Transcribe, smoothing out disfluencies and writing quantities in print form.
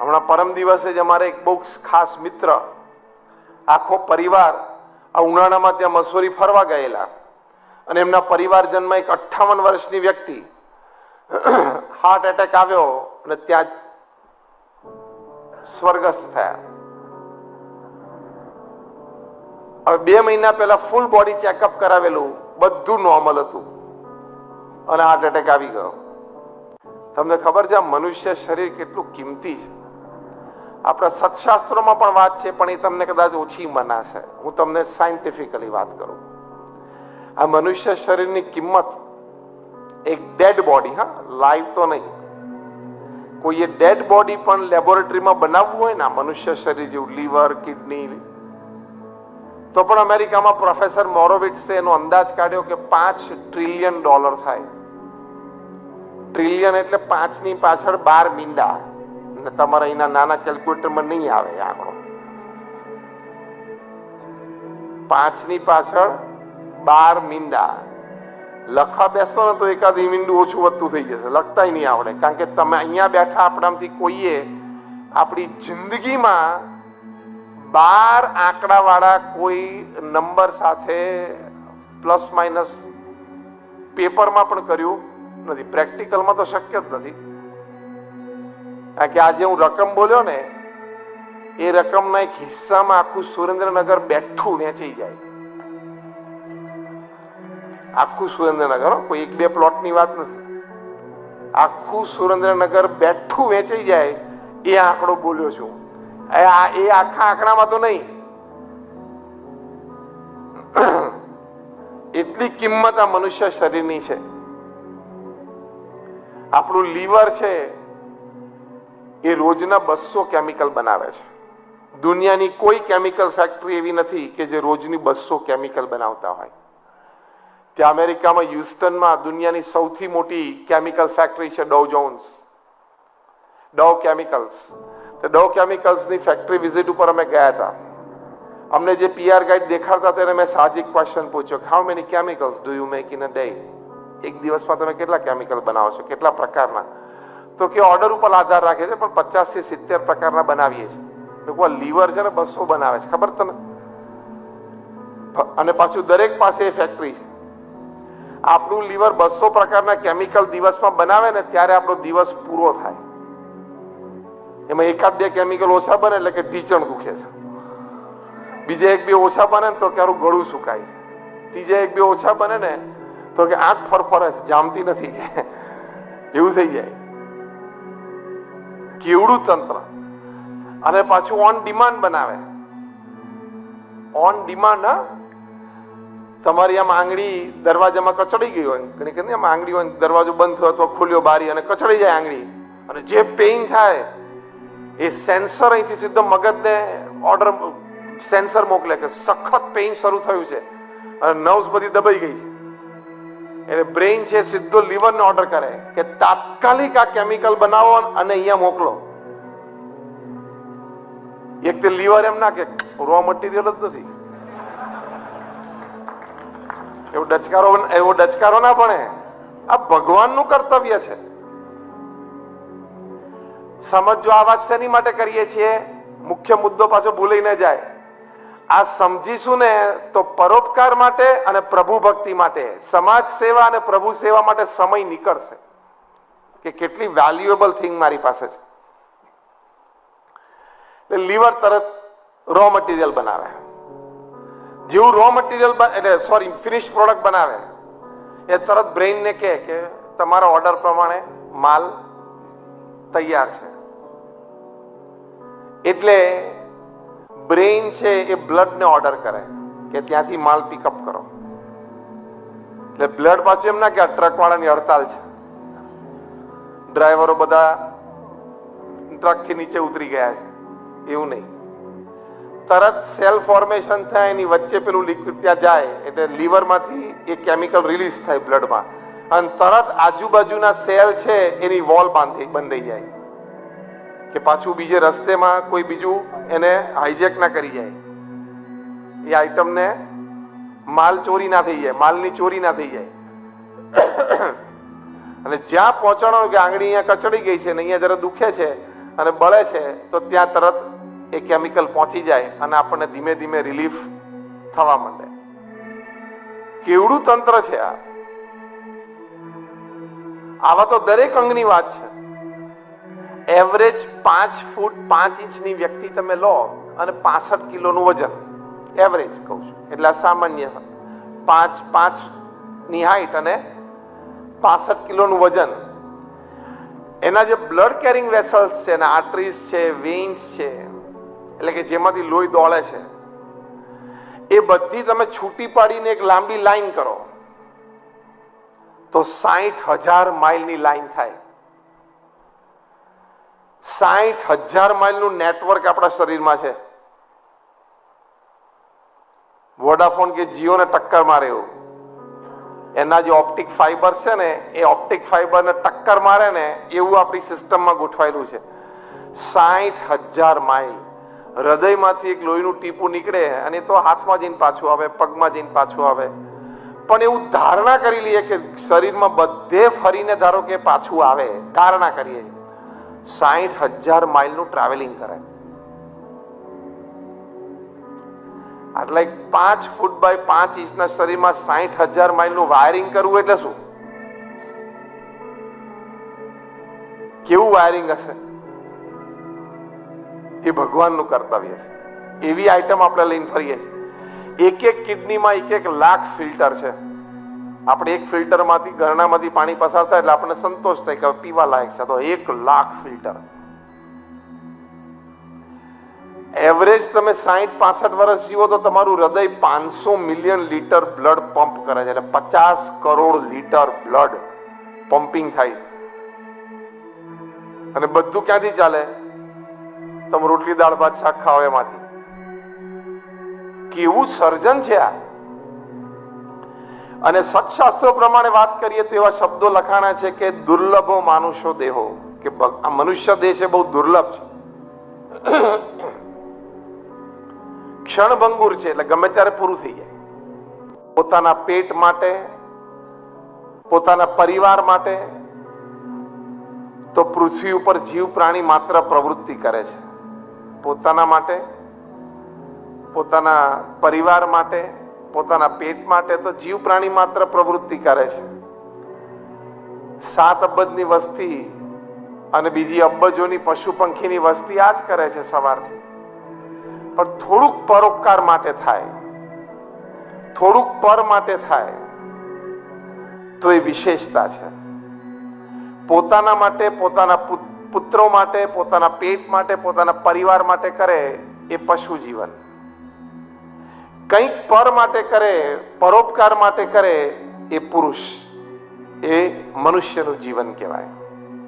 હમણાં પરમ દિવસે જ અમારે એક બહુ ખાસ મિત્ર આખો પરિવાર આ ઉનાળામાં ત્યાં મસૂરી ફરવા ગયેલા અને એમના પરિવારજનમાં એક 58 વર્ષની વ્યક્તિ હાર્ટ એટેક આવ્યો અને ત્યાં સ્વર્ગસ્થ થયા. હવે 2 મહિના પહેલા ફૂલ બોડી ચેકઅપ કરાવેલું, બધું નોર્મલ હતું અને હાર્ટ એટેક આવી ગયો. તમને ખબર છે આ મનુષ્ય શરીર કેટલું કિંમતી છે? આપણા સત્શાસ્ત્રોમાં પણ વાત છે, પણ એ તમને કદાચ ઓછી મનાશે. હું તમને સાયન્ટિફિકલી વાત કરું. આ મનુષ્ય શરીરની કિંમત એક ડેડ બોડી, હા, લાઈવ તો નહીં, કોઈએ ડેડ બોડી પણ લેબોરેટરીમાં બનાવવું હોય ને મનુષ્ય શરીર જેવું, લીવર, કિડની, તો પણ અમેરિકામાં પ્રોફેસર મોરોવિટ્સે એનો અંદાજ કાઢ્યો કે $5 ટ્રિલિયન થાય. ટ્રિલિયન એટલે 5 ની પાછળ 12 મીંડા. તમારા અહીંના નાના કેલ્ક્યુલેટરમાં નહીં આવે આંકડો. 5 ની પાછળ 12 મીંડા. લખવા બેસો ને તો એકાદ મીંડું ઓછું વધતું થઈ જશે, લખતા નહીં આવડે. કારણ કે તમે અહીંયા બેઠા આપણામાંથી કોઈએ આપણી જિંદગીમાં 12 આંકડા વાળા કોઈ નંબર સાથે પ્લસ માઇનસ પેપરમાં પણ કર્યું નથી. પ્રેક્ટિકલમાં તો શક્ય જ નથી. કારણ કે આજે હું રકમ બોલ્યો ને, એ રકમના એક હિસ્સામાં આખું સુરેન્દ્રનગર બેઠું વેચાઈ જાય. આખું સુરેન્દ્રનગર, કોઈ 1-2 પ્લોટની વાત નથી. આખું સુરેન્દ્રનગર બેઠું વેચાઈ જાય એ આંકડો બોલ્યો છું. એ આખા આંકડામાં તો નહીં. એટલી કિંમત આ મનુષ્ય શરીરની છે. આપણું લીવર છે એ રોજના 200 કેમિકલ બનાવે છે. દુનિયાની કોઈ કેમિકલ ફેક્ટરી એવી નથી કે જે રોજની 200 કેમિકલ બનાવતા હોય. ત્યાં અમેરિકામાં હ્યુસ્ટનમાં દુનિયાની સૌથી મોટી કેમિકલ ફેક્ટરી છે ડવ જોન્સ, ડવ કેમિકલ્સ. તો ડવ કેમિકલ્સની ફેક્ટરી વિઝિટ ઉપર અમે ગયા હતા. અમને જે PR ગાઈડ દેખાડતા ત્યારે મેં સાહજિક ક્વેશ્ચન પૂછ્યો, how many chemicals do you make in a day? એક દિવસમાં તમે કેટલા કેમિકલ બનાવો છો, કેટલા પ્રકારના? તો કે ઓર્ડર ઉપર આધાર રાખે છે, પણ 50 થી 70 પ્રકારના બનાવીએ છીએ. લીવર છે ને 200 બનાવે છે, ખબર તને? અને પાછું દરેક પાસે એ ફેક્ટરી છે. આપણું લીવર 200 પ્રકારના કેમિકલ દિવસમાં બનાવે ને ત્યારે આપણો દિવસ પૂરો થાય. એમાં 1-2 કેમિકલ ઓછા બને એટલે કે ઢીચણ દુખે છે. બીજા 1-2 ઓછા બને ને તો ક્યારું ગળું સુકાય. ત્રીજા 1-2 ઓછા બને ને તો કે આંખ ફરફરે છે, જામતી નથી, એવું થઈ જાય. કેવડું તંત્ર! અને પાછું ઓન ડિમાન્ડ બનાવે. ઓન ડિમાન્ડ, હા. તમારી આમ આંગળી દરવાજામાં કચડી ગઈ હોય, ઘણી ઘણી આમ આંગળી હોય, દરવાજો બંધ થયો અથવા ખુલ્યો બારી અને કચડી જાય આંગળી, અને જે પેઇન થાય એ સેન્સર અહીંથી સીધો મગજને ઓર્ડર, સેન્સર મોકલે કે સખત પેઇન શરૂ થયું છે અને નર્વ્સ બધી દબાઈ ગઈ છે. એટલે બ્રેઇન છે સીધો લીવરને ઓર્ડર કરે કે તાત્કાલિક આ કેમિકલ બનાવો અને અહીંયા મોકલો. એક તે લીવર એમ ના કે રો મટીરિયલ જ નથી, એવો ડચકારો ના પડે. આ ભગવાનનું કર્તવ્ય છે. સમજો આ વાત શેની માટે કરીએ છીએ? મુખ્ય મુદ્દો પાછો ભૂલાઈ ન જાય. આ સમજીશું ને તો પરોપકાર માટે અને પ્રભુ ભક્તિ માટે, સમાજ સેવા અને પ્રભુ સેવા માટે સમય નીકળશે કે કેટલી વેલ્યુએબલ થિંગ મારી પાસે છે. એટલે લીવર તરત રો મટીરિયલ બનાવે. જેવું રો મટીરિયલ એટલે ફિનિશ પ્રોડક્ટ બનાવે એ તરત બ્રેઇનને કહે કે તમારા ઓર્ડર પ્રમાણે માલ તૈયાર છે. એટલે બ્રેઇન છે એ બ્લડને ઓર્ડર કરે કે ત્યાંથી માલ પિકઅપ કરો. એટલે બ્લડ પાછું એમ ના કે ટ્રક વાળાની હડતાલ છે, ડ્રાઈવરો બધા ટ્રકથી નીચે ઉતરી ગયા છે, એવું નહીં. તરત સેલ ફોર્મેશન થાય, એની વચ્ચે પેલું લિક્વિડ ત્યાં જાય એટલે લીવરમાંથી એ કેમિકલ રિલીઝ થાય બ્લડમાં, અને તરત આજુબાજુના સેલ છે એની વોલ બંધાઈ જાય કે પાછું બીજે રસ્તેમાં કોઈ બીજું એને હાઈજેક ના કરી જાય, એ આઈટમને માલ ચોરી ના થઈ જાય, માલની ચોરી ના થઈ જાય. અને જ્યાં પહોંચાડો કે આંગળી અહીંયા કચડી ગઈ છે ને અહીંયા જરા દુખે છે, અને બળે છે તો ત્યાં તરત એ કેમિકલ પહોંચી જાય અને આપણને ધીમે ધીમે રિલીફ થવા માંડે. કેવડું તંત્ર છે આ! આવા તો દરેક અંગની વાત છે. એવરેજ 5 ફૂટ 5 ઇંચની વ્યક્તિ તમે લો અને 65 કિલોનું વજન, એવરેજ કહું છું, એટલે આ સામાન્ય 5 ની હાઈટ અને 65 કિલોનું વજન. એના જે બ્લડ કેરિંગ વેસલ્સ છે, આર્ટરીઝ છે, વેઇન્સ છે, એટલે કે જેમાંથી લોહી દોડે છે, એ બધી તમે છૂટી પાડીને એક લાંબી લાઈન કરો તો 60,000 માઇલની લાઈન થાય. 60,000 માઇલનું નેટવર્ક આપણા શરીરમાં છે. વોડાફોન કે જીઓને ટક્કર મારે એવું એના જે ઓપ્ટિક ફાઈબર છે ને, એ ઓપ્ટિક ફાઈબરને ટક્કર મારે ને એવું આપણી સિસ્ટમમાં ગોઠવાયેલું છે. 60,000 માઇલ. હૃદયમાંથી એક લોહીનું ટીપું નીકળે અને તો હાથમાં જઈને પાછું આવે, પગમાં જઈને પાછું આવે. પણ એવું ધારણા કરી લઈએ કે શરીરમાં બધે ફરીને ધારો કે પાછું આવે, ધારણા કરીએ 60,000 માઇલનું ટ્રાવેલિંગ કરે. એટલે 5 ફૂટ બાય 5 ઇંચના શરીરમાં 60,000 માઇલનું વાયરિંગ કરવું એટલે શું? કેવું વાયરિંગ હશે? એ ભગવાનનું કર્તવ્ય છે. એવી આઈટમ આપણે લઈને ફરીએ છીએ. એક કિડનીમાં 1 લાખ ફિલ્ટર છે. આપણે એક ફિલ્ટરમાંથી ગરણામાંથી પાણી પસાર થાય એટલે આપણને સંતોષ થાય કે પીવા લાયક છે. તો 1 લાખ ફિલ્ટર. એવરેજ તમે 60-65 વર્ષ જીવો તો તમારું હૃદય 500 મિલિયન લીટર બ્લડ પંપ કરે છે. એટલે 50 કરોડ લીટર બ્લડ પમ્પિંગ થાય છે. અને બધું ક્યાંથી ચાલે? તમે રોટલી દાળ ભાત શાક ખાઓ એમાંથી. કેવું સર્જન છે આ! અને સત્શાસ્ત્રો પ્રમાણે વાત કરીએ તો એવા શબ્દો લખાણા છે કે દુર્લભો માનુષો દેહો, કે આ મનુષ્ય દેહ છે બહુ દુર્લભ છે, ક્ષણભંગુર છે, એટલે ગમે ત્યારે પૂરું થઈ જાય. પોતાના પેટ માટે, પોતાના પરિવાર માટે તો પૃથ્વી ઉપર જીવ પ્રાણી માત્ર પ્રવૃત્તિ કરે છે. પોતાના માટે, પોતાના પરિવાર માટે, પોતાના પેટ માટે તો જીવ પ્રાણી માત્ર પ્રવૃત્તિ કરે છે. 7 અબજની વસ્તી અને બીજી અબજોની પશુ પંખીની વસ્તી આ જ કરે છે સવારથી. પણ થોડુંક પરોપકાર માટે થાય, થોડુંક પર માટે થાય તો એ વિશેષતા છે. પોતાના માટે, પોતાના પુત્રો માટે, પોતાના પેટ માટે, પોતાના પરિવાર માટે કરે એ પશુ જીવન. કંઈક પર માટે કરે, પરોપકાર માટે કરે એ પુરુષ, એ મનુષ્યનું જીવન કહેવાય.